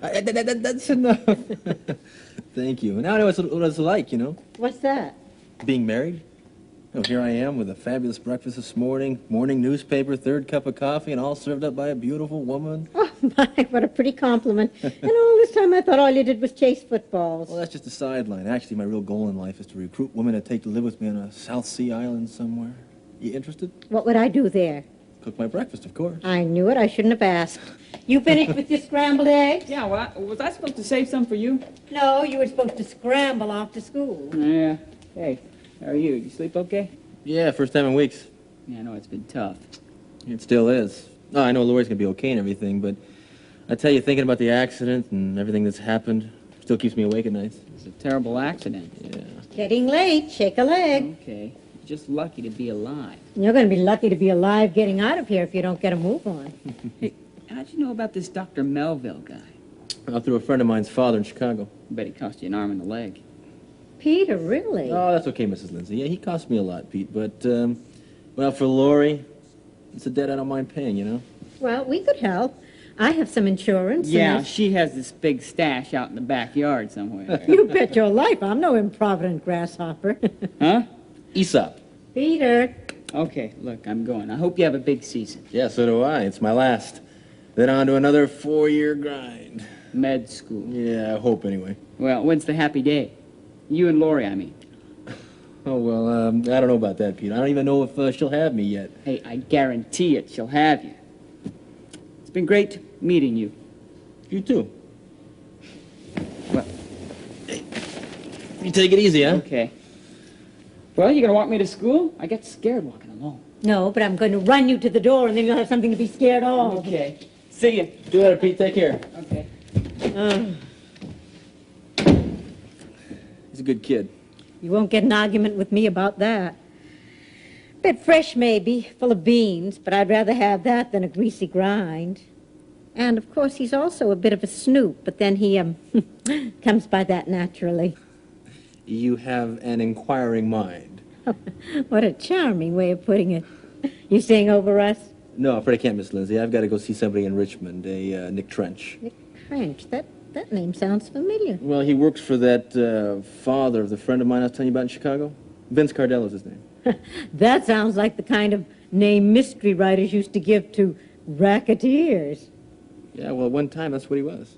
That's enough. Thank you. Now I know what it's like, you know. What's that? Being married. Oh, here I am with a fabulous breakfast this morning, morning newspaper, third cup of coffee, and all served up by a beautiful woman. Oh, my, what a pretty compliment. And all this time I thought all you did was chase footballs. Well, that's just a sideline. Actually, my real goal in life is to recruit women to take to live with me on a South Sea island somewhere. You interested? What would I do there? Cook my breakfast, of course. I knew it. I shouldn't have asked. You finished with your scrambled eggs? Yeah, well, was I supposed to save some for you? No, you were supposed to scramble off to school. Yeah. Hey, how are you? You sleep okay? Yeah, first time in weeks. Yeah, I know it's been tough. It still is. Oh, I know Lori's gonna be okay and everything, but I tell you, thinking about the accident and everything that's happened still keeps me awake at night. It's a terrible accident. Yeah. Getting late. Shake a leg. Okay. Just lucky to be alive. You're going to be lucky to be alive getting out of here if you don't get a move on. Hey, how'd you know about this Dr. Melville guy? Through a friend of mine's father in Chicago. I bet he cost you an arm and a leg. Peter, really? Oh, that's okay, Mrs. Lindsay. Yeah, he cost me a lot, Pete, but, well, for Lori, it's a debt I don't mind paying, you know? Well, we could help. I have some insurance. Yeah, she has this big stash out in the backyard somewhere. You bet your life I'm no improvident grasshopper. Huh? Aesop. Peter. Okay, look, I'm going. I hope you have a big season. Yeah, so do I. It's my last. Then on to another 4-year grind. Med school. Yeah, I hope anyway. Well, when's the happy day? You and Lori, I mean. Oh, well, I don't know about that, Pete. I don't even know if she'll have me yet. Hey, I guarantee it. She'll have you. It's been great meeting you. You too. Well, hey, you take it easy, huh? Okay. Well, you gonna walk me to school? I get scared walking alone. No, but I'm going to run you to the door, and then you'll have something to be scared of. Okay. See you. Do that, Pete. Take care. Okay. He's a good kid. You won't get an argument with me about that. Bit fresh, maybe, full of beans, but I'd rather have that than a greasy grind. And, of course, he's also a bit of a snoop, but then he, comes by that naturally. You have an inquiring mind. What a charming way of putting it. You staying over us? No, I'm afraid I can't, Miss Lindsay. I've got to go see somebody in Richmond, a Nick Trench. Nick Trench? That name sounds familiar. Well, he works for that father of the friend of mine I was telling you about in Chicago. Vince Cardello's his name. That sounds like the kind of name mystery writers used to give to racketeers. Yeah, well, at one time, that's what he was.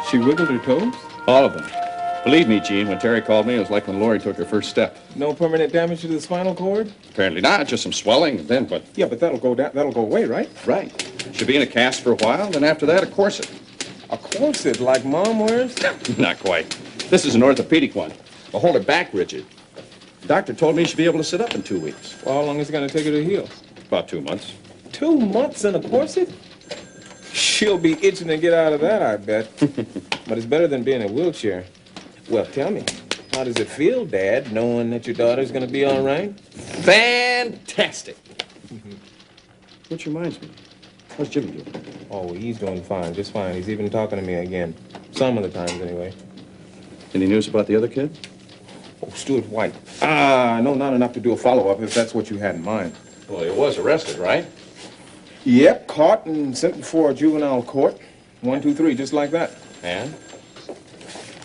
She wiggled her toes? All of them. Believe me, Gene, when Terry called me, it was like when Lori took her first step. No permanent damage to the spinal cord? Apparently not, just some swelling, and then, but... Yeah, but that'll go away, right? Right. She'll be in a cast for a while, then after that, a corset. A corset like Mom wears? Not quite. This is an orthopedic one. Will hold her back rigid. The doctor told me she'll be able to sit up in 2 weeks. Well, how long is it going to take her to heal? About 2 months. 2 months in a corset? She'll be itching to get out of that, I bet. But it's better than being in a wheelchair. Well, tell me, how does it feel, Dad, knowing that your daughter's going to be all right? Fantastic! Which reminds me, how's Jimmy doing? Oh, he's doing fine, just fine. He's even talking to me again. Some of the times, anyway. Any news about the other kid? Oh, Stuart White. No, not enough to do a follow-up, if that's what you had in mind. Well, he was arrested, right? Yep, caught and sent before a juvenile court. 1, 2, 3, just like that. And?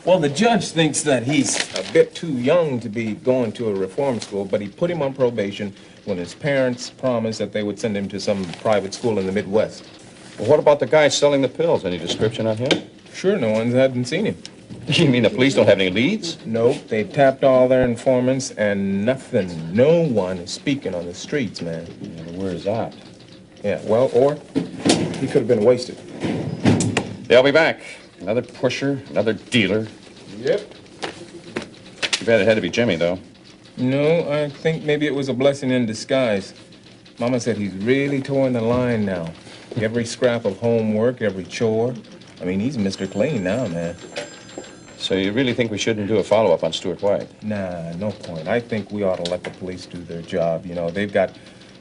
Well, the judge thinks that he's a bit too young to be going to a reform school, but he put him on probation when his parents promised that they would send him to some private school in the Midwest. Well, what about the guy selling the pills? Any description on him? Sure, no one hadn't seen him. You mean the police don't have any leads? Nope, they tapped all their informants and nothing. No one is speaking on the streets, man. Yeah, where's that? Yeah, well, or he could have been wasted. They'll be back. Another pusher, another dealer. Yep. Too bad it had to be Jimmy, though. No, I think maybe it was a blessing in disguise. Mama said he's really towing the line now. Every scrap of homework, every chore. I mean, he's Mr. Clean now, man. So you really think we shouldn't do a follow-up on Stuart White? Nah, no point. I think we ought to let the police do their job. You know, they've got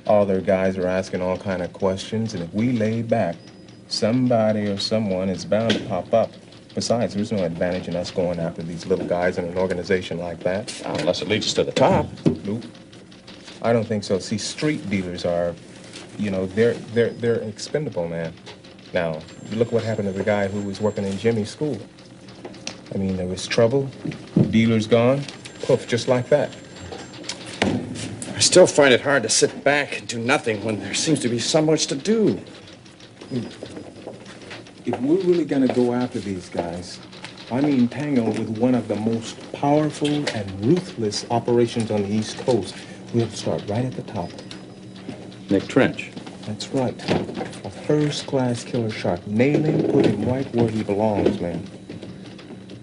all their guys are asking all kind of questions, and if we lay back, somebody or someone is bound to pop up. Besides, there's no advantage in us going after these little guys in an organization like that. Unless it leads us to the top. Nope. I don't think so. See, street dealers are, you know, they're expendable, man. Now, look what happened to the guy who was working in Jimmy's school. I mean, there was trouble, dealer's gone, poof, just like that. I still find it hard to sit back and do nothing when there seems to be so much to do. If we're really gonna go after these guys, I mean tangle with one of the most powerful and ruthless operations on the East Coast, we have to start right at the top. Nick Trench. That's right. A first-class killer shark. Nail him, put him right where he belongs, man.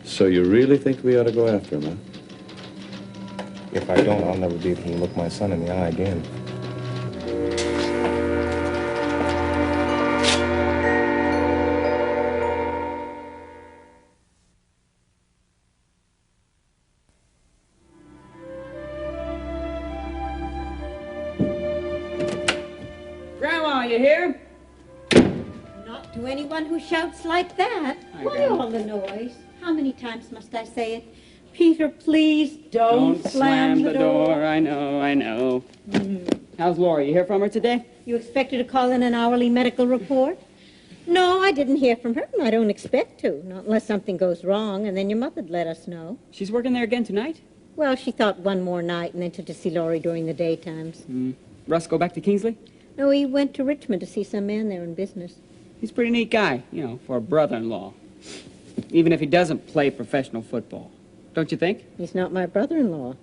So you really think we ought to go after him, huh? If I don't, I'll never be able to look my son in the eye again. Grandma, you here? Not to anyone who shouts like that. Hi, Why Grandma. all the noise? How many times must I say it? Peter, please don't slam the door. I know. How's Laura? You hear from her today? You expect her to call in an hourly medical report? No, I didn't hear from her, and I don't expect to, not unless something goes wrong, and then your mother'd let us know. She's working there again tonight? Well, she thought one more night and then to see Laurie during the daytimes. Russ go back to Kingsley? No, he went to Richmond to see some man there in business. He's a pretty neat guy, you know, for a brother-in-law. Even if he doesn't play professional football. Don't you think? He's not my brother-in-law.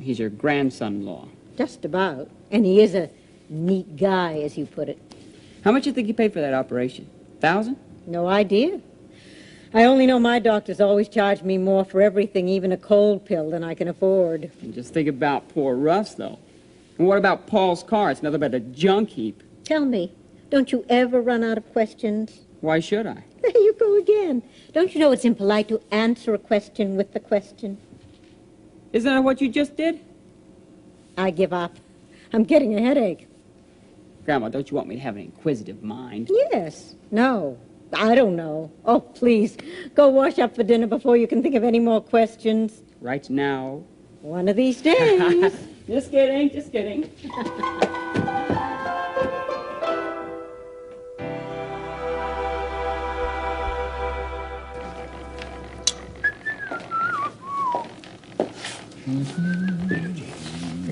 He's your grandson-in-law. Just about. And he is a neat guy, as you put it. How much you think you paid for that operation? 1,000? No idea. I only know my doctors always charge me more for everything, even a cold pill, than I can afford. And just think about poor Russ, though. And what about Paul's car? It's nothing but a junk heap. Tell me, don't you ever run out of questions? Why should I? There you go again. Don't you know it's impolite to answer a question with the question? Isn't that what you just did? I give up. I'm getting a headache. Grandma, don't you want me to have an inquisitive mind? Yes. No. I don't know. Oh, please. Go wash up for dinner before you can think of any more questions. Right now. One of these days. Just kidding, just kidding.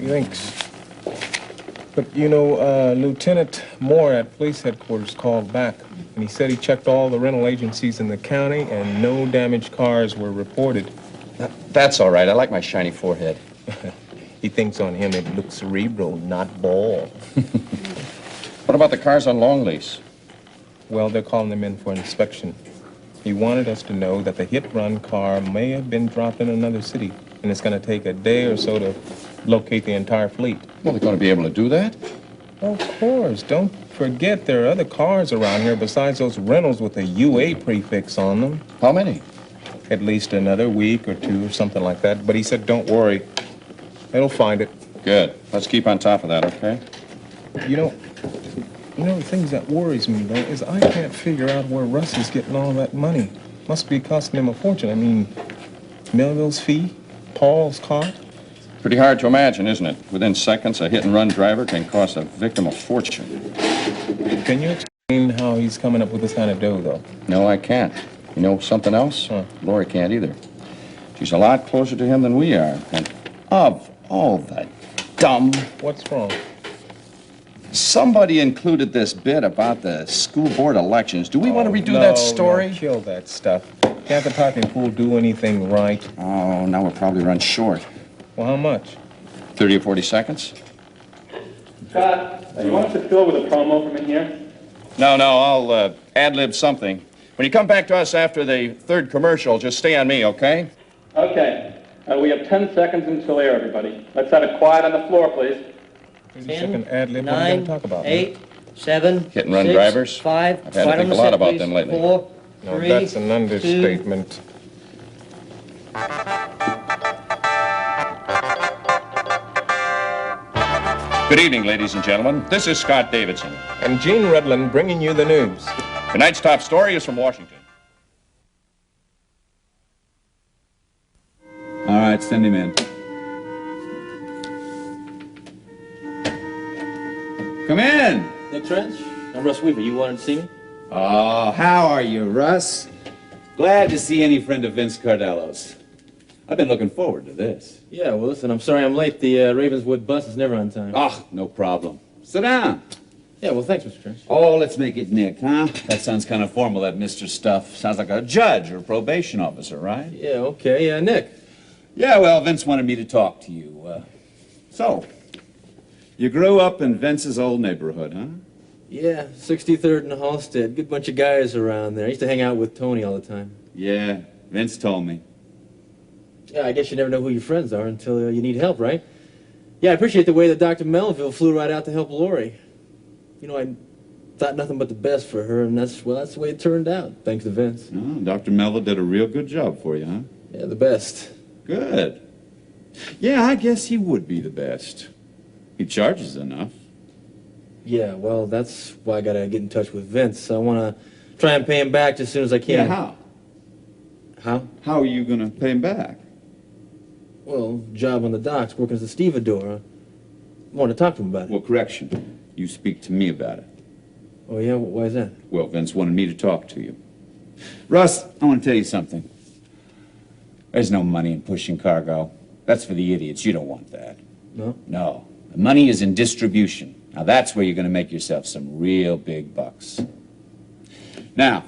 Thanks. But, you know, Lieutenant Moore at police headquarters called back, and he said he checked all the rental agencies in the county, and no damaged cars were reported. That's all right. I like my shiny forehead. He thinks on him it looks cerebral, not bald. What about the cars on long lease? Well, they're calling them in for inspection. He wanted us to know that the hit-run car may have been dropped in another city, and it's going to take a day or so to locate the entire fleet. Well, they're going to be able to do that? Of course. Don't forget there are other cars around here besides those rentals with a UA prefix on them. How many? At least another week or two or something like that. But he said, don't worry. They'll find it. Good. Let's keep on top of that, okay? You know, the things that worries me, though, is I can't figure out where Russ is getting all that money. Must be costing him a fortune. I mean, Melville's fee, Paul's car. Pretty hard to imagine, isn't it? Within seconds, a hit-and-run driver can cost a victim a fortune. Can you explain how he's coming up with this kind of dough, though? No, I can't. You know something else? Huh. Lori can't either. She's a lot closer to him than we are. And of all the dumb... What's wrong? Somebody included this bit about the school board elections. Do we want to redo that story? No, kill that stuff. Can't the typing pool do anything right? Oh, now we'll probably run short. Well, how much? 30 or 40 seconds? Scott, do you want us to fill with a promo from in here? No, I'll ad-lib something. When you come back to us after the third commercial, just stay on me, okay? Okay. We have 10 seconds until air, everybody. Let's have it quiet on the floor, please. 30-second ad lib. What are we 9, going to talk about? 8, 7, Hit and run 6, drivers? 5. I've had to Quiet on think the a lot set, about please. them lately. 4, No, 3, that's an 2. understatement. Good evening, ladies and gentlemen. This is Scott Davidson. And Gene Rudlin bringing you the news. Tonight's top story is from Washington. All right, send him in. Come in. Nick Trench? I'm Russ Weaver. You wanted to see me? Oh, how are you, Russ? Glad to see any friend of Vince Cardello's. I've been looking forward to this. Yeah, well, listen, I'm sorry I'm late. The Ravenswood bus is never on time. Oh, no problem. Sit down. Yeah, well, thanks, Mr. Trench. Oh, let's make it Nick, huh? That sounds kind of formal, that Mr. stuff. Sounds like a judge or probation officer, right? Yeah, okay. Nick. Yeah, well, Vince wanted me to talk to you. So, you grew up in Vince's old neighborhood, huh? Yeah, 63rd and Halstead. Good bunch of guys around there. I used to hang out with Tony all the time. Yeah, Vince told me. Yeah, I guess you never know who your friends are until you need help, right? Yeah, I appreciate the way that Dr. Melville flew right out to help Lori. You know, I thought nothing but the best for her, and that's the way it turned out, thanks to Vince. Oh, Dr. Melville did a real good job for you, huh? Yeah, the best. Good. Yeah, I guess he would be the best. He charges enough. Yeah, well, that's why I gotta get in touch with Vince. I wanna try and pay him back as soon as I can. Yeah, how? How? How are you gonna pay him back? Well, job on the docks, working as a stevedore. I want to talk to him about it. Well, correction. You speak to me about it. Oh, yeah? Why is that? Well, Vince wanted me to talk to you. Russ, I want to tell you something. There's no money in pushing cargo. That's for the idiots. You don't want that. No? No. The money is in distribution. Now, that's where you're going to make yourself some real big bucks. Now,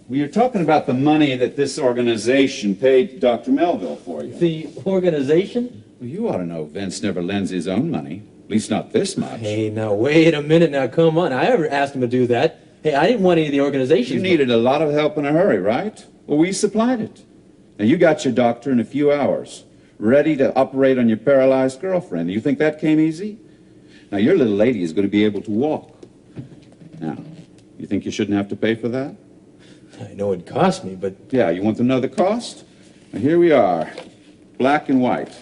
we are talking about the money that this organization paid Dr. Melville for you. The organization? Well, you ought to know Vince never lends his own money. At least not this much. Hey, now, wait a minute. Now, come on. I ever asked him to do that. Hey, I didn't want any of the organizations. You needed a lot of help in a hurry, right? Well, we supplied it. Now, you got your doctor in a few hours, ready to operate on your paralyzed girlfriend. You think that came easy? Now, your little lady is going to be able to walk. Now, you think you shouldn't have to pay for that? I know it cost me, but... Yeah, you want to know the cost? Now, here we are, black and white.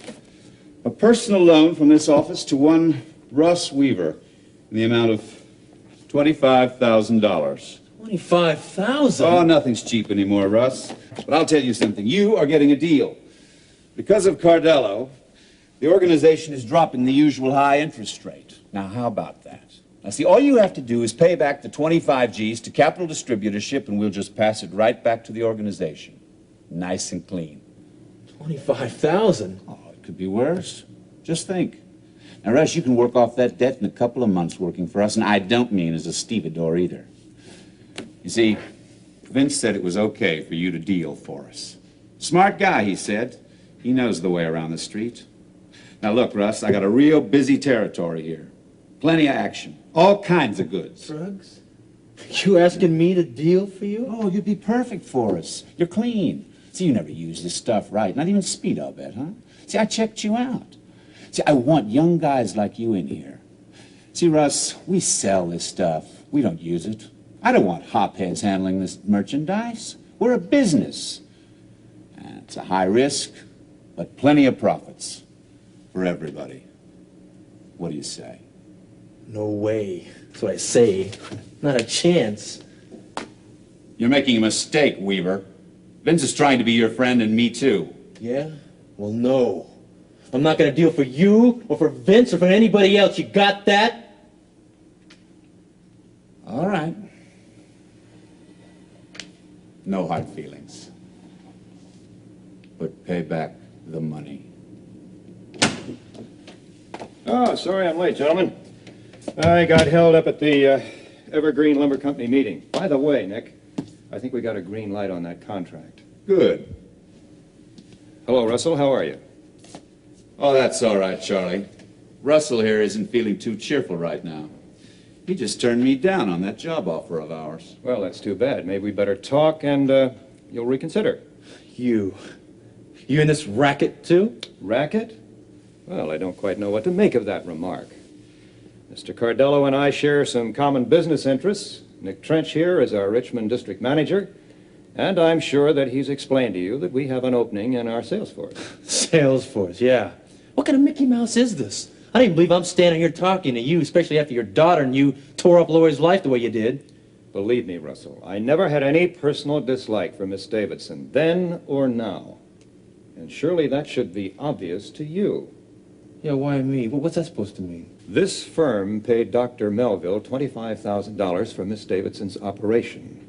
A personal loan from this office to one Russ Weaver in the amount of $25,000. $25,000? Oh, nothing's cheap anymore, Russ. But I'll tell you something. You are getting a deal. Because of Cardello, the organization is dropping the usual high interest rate. Now, how about that? Now, see, all you have to do is pay back the 25 G's to Capital Distributorship, and we'll just pass it right back to the organization. Nice and clean. $25,000? Oh, it could be worse. Just think. Now, Russ, you can work off that debt in a couple of months working for us, and I don't mean as a stevedore either. You see, Vince said it was okay for you to deal for us. Smart guy, he said. He knows the way around the street. Now, look, Russ, I got a real busy territory here. Plenty of action. All kinds of goods. Drugs? You asking me to deal for you? Oh, you'd be perfect for us. You're clean. See, you never use this stuff right. Not even speed, I'll bet, huh? See, I checked you out. See, I want young guys like you in here. See, Russ, we sell this stuff. We don't use it. I don't want hopheads handling this merchandise. We're a business. And it's a high risk, but plenty of profits for everybody. What do you say? No way. That's what I say. Not a chance. You're making a mistake, Weaver. Vince is trying to be your friend, and me too. Yeah? Well, no. I'm not going to deal for you or for Vince or for anybody else. You got that? All right. No hard feelings. But pay back the money. Oh, sorry I'm late, gentlemen. I got held up at the Evergreen Lumber Company meeting. By the way, Nick, I think we got a green light on that contract. Good. Hello, Russell. How are you? Oh, that's all right, Charlie. Russell here isn't feeling too cheerful right now. He just turned me down on that job offer of ours. Well, that's too bad. Maybe we better talk and you'll reconsider. You in this racket, too? Racket? Well, I don't quite know what to make of that remark. Mr. Cardello and I share some common business interests. Nick Trench here is our Richmond district manager, and I'm sure that he's explained to you that we have an opening in our sales force. Sales force, yeah. What kind of Mickey Mouse is this? I don't even believe I'm standing here talking to you, especially after your daughter and you tore up Lori's life the way you did. Believe me, Russell, I never had any personal dislike for Miss Davidson, then or now. And surely that should be obvious to you. Yeah, why me? What's that supposed to mean? This firm paid Dr. Melville $25,000 for Miss Davidson's operation.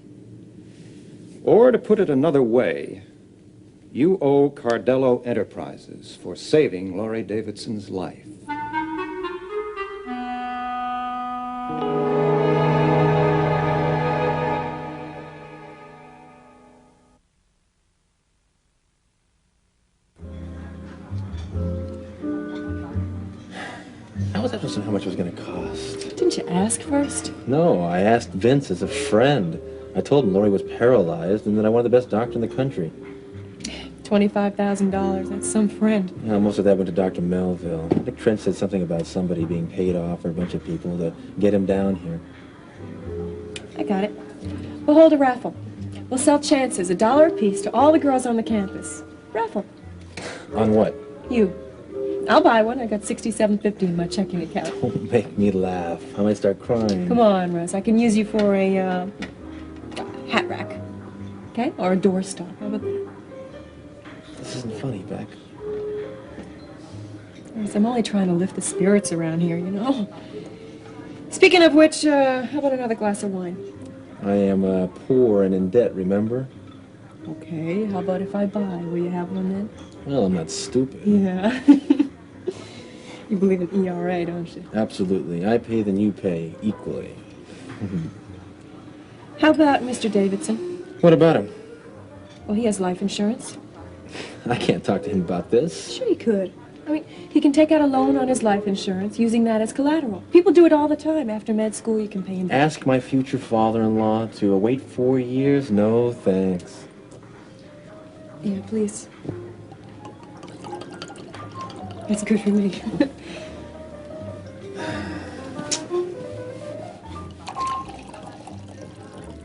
Or to put it another way, you owe Cardello Enterprises for saving Laurie Davidson's life. How was I supposed to know how much it was going to cost? Didn't you ask first? No, I asked Vince as a friend. I told him Lori was paralyzed and that I wanted the best doctor in the country. $25,000. That's some friend. Yeah, most of that went to Dr. Melville. Nick Trent said something about somebody being paid off for a bunch of people to get him down here. I got it. We'll hold a raffle. We'll sell chances, $1 apiece, to all the girls on the campus. Raffle. On what? You. I'll buy one. I got $67.50 in my checking account. Don't make me laugh. I might start crying. Come on, Russ. I can use you for a hat rack. Okay? Or a doorstop. How about that? This isn't funny, Beck. Russ, I'm only trying to lift the spirits around here, you know. Speaking of which, how about another glass of wine? I am poor and in debt, remember? Okay. How about if I buy? Will you have one then? Well, I'm not stupid. Yeah. You believe in ERA, don't you? Absolutely. I pay, then you pay equally. How about Mr. Davidson? What about him? Well, he has life insurance. I can't talk to him about this. Sure he could. I mean, he can take out a loan on his life insurance using that as collateral. People do it all the time. After med school, you can pay him back. Ask my future father-in-law to wait 4 years? No, thanks. Yeah, please. That's good for me.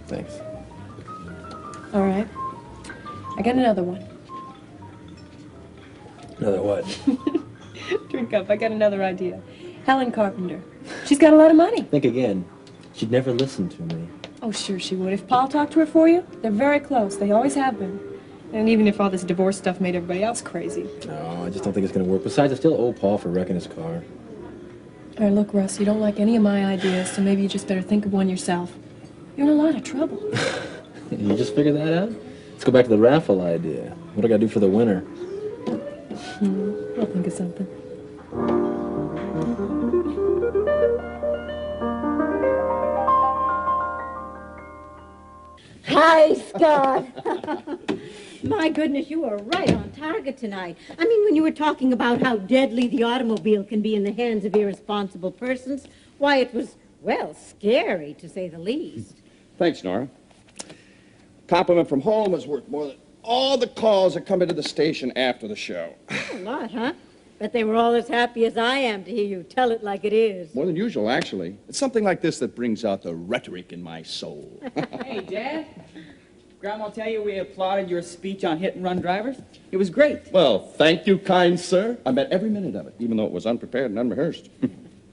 Thanks. All right. I got another one. Another what? Drink up. I got another idea. Helen Carpenter. She's got a lot of money. Think again. She'd never listen to me. Oh, sure she would. If Paul talked to her for you, they're very close. They always have been. And even if all this divorce stuff made everybody else crazy. No, I just don't think it's going to work. Besides, I still owe Paul for wrecking his car. All right, look, Russ, you don't like any of my ideas, so maybe you just better think of one yourself. You're in a lot of trouble. You just figured that out? Let's go back to the raffle idea. What do I got to do for the winner? I'll think of something. Hi, Scott. My goodness, you were right on target tonight. I mean, when you were talking about how deadly the automobile can be in the hands of irresponsible persons, why, it was, well, scary, to say the least. Thanks, Nora. Compliment from home is worth more than all the calls that come into the station after the show. A lot, huh? Bet they were all as happy as I am to hear you tell it like it is. More than usual, actually. It's something like this that brings out the rhetoric in my soul. Hey, Dad. Grandma tell you we applauded your speech on hit-and-run drivers? It was great. Well, thank you, kind sir. I met every minute of it, even though it was unprepared and unrehearsed.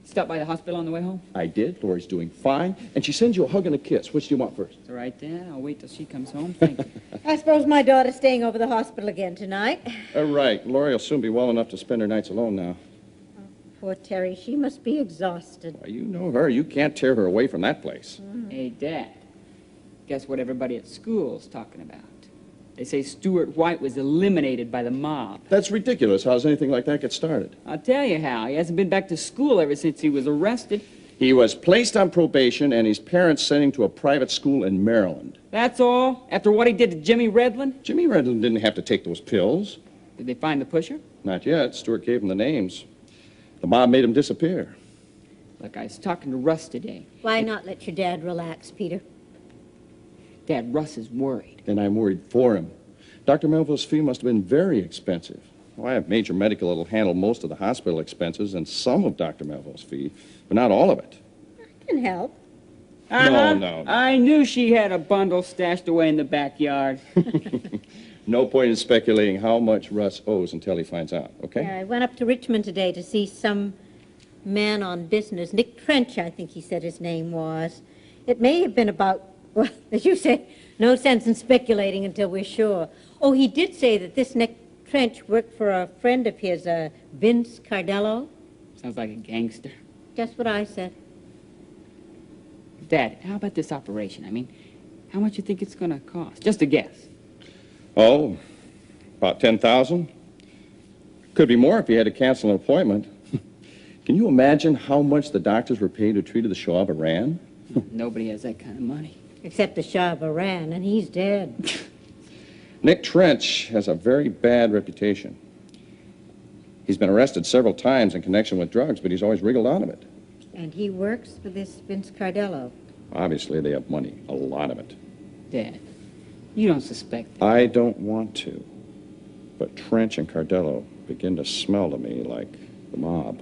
Stop by the hospital on the way home? I did. Lori's doing fine. And she sends you a hug and a kiss. Which do you want first? It's all right, Dad. I'll wait till she comes home. Thank you. I suppose my daughter's staying over the hospital again tonight. Right. Lori will soon be well enough to spend her nights alone now. Poor Terry, she must be exhausted. Well, you know her. You can't tear her away from that place. Hey, Dad. Guess what everybody at school's talking about? They say Stuart White was eliminated by the mob. That's ridiculous. How does anything like that get started? I'll tell you how. He hasn't been back to school ever since he was arrested. He was placed on probation, and his parents sent him to a private school in Maryland. That's all? After what he did to Jimmy Redland? Jimmy Redland didn't have to take those pills. Did they find the pusher? Not yet. Stuart gave him the names. The mob made him disappear. Look, I was talking to Russ today. Why not let your dad relax, Peter? Dad, Russ is worried. And I'm worried for him. Dr. Melville's fee must have been very expensive. Well, I have Major Medical that'll handle most of the hospital expenses and some of Dr. Melville's fee, but not all of it. I can help. No. I knew she had a bundle stashed away in the backyard. No point in speculating how much Russ owes until he finds out, okay? Yeah, I went up to Richmond today to see some man on business. Nick Trench, I think he said his name was. It may have been about, well, as you say, no sense in speculating until we're sure. Oh, he did say that this Nick Trench worked for a friend of his, Vince Cardello. Sounds like a gangster. Just what I said. Dad, how about this operation? I mean, how much you think it's going to cost? Just a guess. Oh, about 10,000? Could be more if he had to cancel an appointment. Can you imagine how much the doctors were paid to treat the Shah of Iran? Nobody has that kind of money. Except the Shah of Iran, and he's dead. Nick Trench has a very bad reputation. He's been arrested several times in connection with drugs, but he's always wriggled out of it. And he works for this Vince Cardello. Obviously, they have money, a lot of it. Dad, you don't suspect that. I don't want to, but Trench and Cardello begin to smell to me like the mob.